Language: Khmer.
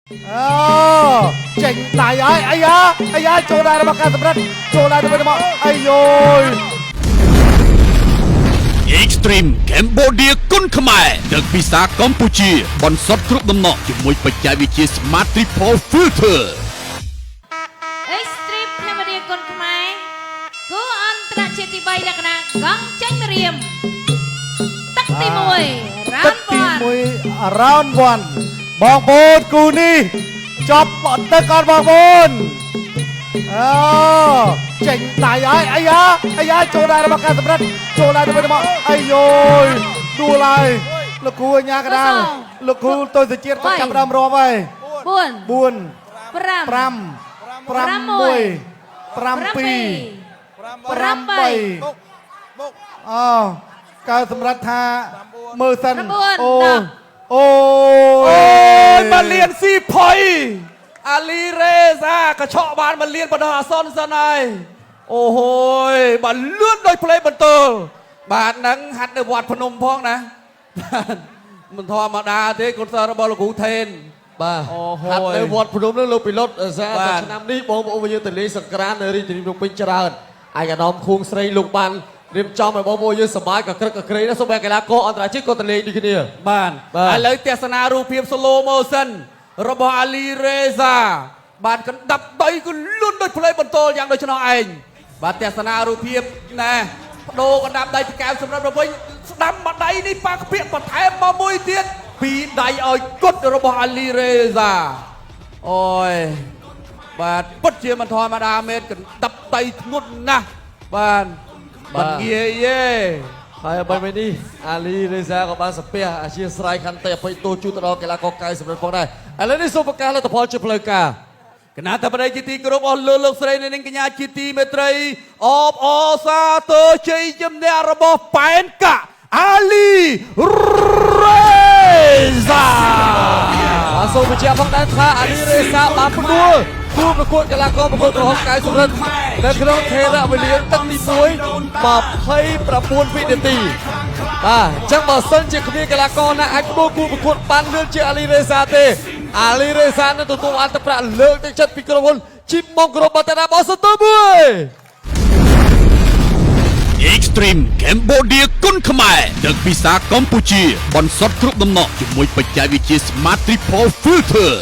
ចេញដៃហើយអាយ៉ាចូលដែររបស់ការសម្រិតចូលដែរទៅវិញមកអាយយ Extreme Cambodia គុនខ្មែរដឹកពីសាកម្ពុជាបន្សុទ្ធគ្រប់ដំណក់ជាមួយបច្ចេកវិទ្យា Smart Triple Filter Extreme Cambodia គុនខ្មែរគូអន្តរជាតិទី3លក្ខណៈកង់ចេញរៀមទឹកទី1 round 1 បងប្អូនគូនេះចប់ទឹកអត់បងប្អូនចេញដៃហើយអាយ៉ាចូលដែររបស់ការសម្រិតចូលដែរទៅវិញមកអាយយដួលហើយលោកគ្រូអញ្ញាកដាលលោកគ្រូទុយសុជាតិគាត់ចាប់ដើមរាប់ហើយ4 5 កើសម្រាប់ថាមើលសិនអូយមកលៀនស៊ីផុយអាលីរេសាកឆក់បានមកលៀនបណ្ដោះអាសន្នសិនហើយអូហូយបានលឿនដោយផ្លេបន្ទោលបាទនឹងហាត់នៅវត្តភ្នំផងណាមិនធម្មតាទេកូនសិស្សរបស់លោកគ្រូថេនបាទហាត់នៅវត្តភ្នំនឹងលោកពីលុតសាឆ្នាំនេះបងប្អូនយើងទៅលេងសង្ក្រាន្តនៅរាជធានីភ្នំពេញច្រើនឯកឧត្តមខួងស្រីលោកបានរៀបចំឲ្យបងប្អូនយើងសប្បាយកក្រឹកកក្រែងណាសូមឲ្យកីឡាករអន្តរជាតិក៏ទៅលេងដូចគ្នាបាទឥឡូវទស្សនារូបភាព slow motion របស់អាលីរេសាបានកណ្ដាប់ដីគឺលឿនដូចផ្លេបន្ទោលយ៉ាងដូចនោះឯងបាទទស្សនារូបភាពណាបដូរកណ្ដាប់ដីពីកែវសម្រាប់វិញស្ដាំមួយដៃនេះប៉ាក្ពាកបន្ថែមមកមួយទៀតពីរដៃឲ្យគត់របស់អាលីរេសាអូយបាទពិតជាមិនធម្មតាមែនកណ្ដាប់ដីធ្ងន់ណាស់បាទមិនងាយទេហើយបែបនេះអាលីរេសាក៏បានសាពះអធិស្ឋានខន្តីអភ័យទោសជូនទៅដល់កីឡាករកែសម្រិតផងដែរឥឡូវនេះសូមប្រកាសលទ្ធផលជាផ្លូវការគណៈតែបរិយាជាទីគោរពអស់លោកស្រីនិងកញ្ញាជាទីមេត្រីអបអរសាទរជ័យជំនះរបស់ប៉ែនកាអាលីរេសាសូមបញ្ជាក់ផងដែរថាអាលីរេសាបានផ្ដួលគូប្រកួតកីឡាករប្រកួតក្រហមកែសម្រិតនៅក្នុងថេរវេលាទឹកទី1 29វិនាទីបាទអញ្ចឹងបើសិនជាគ្មានកីឡាករណាអាចផ្ដួលគូប្រកួតបានលឿនជាអាលីរេសាទេអាលីរេសានឹងទទួលអន្តរប្រាក់លើកទឹកចិត្តពីក្រុមហ៊ុនជីបម៉ុងក្រុមបាតាណាបោះសតមួយ Extreme Cambodia គុនខ្មែរដឹកពីសាកម្ពុជាបន្សុទ្ធគ្រប់ដំណក់ជាមួយបច្ចេកវិទ្យា Smart Triple Filter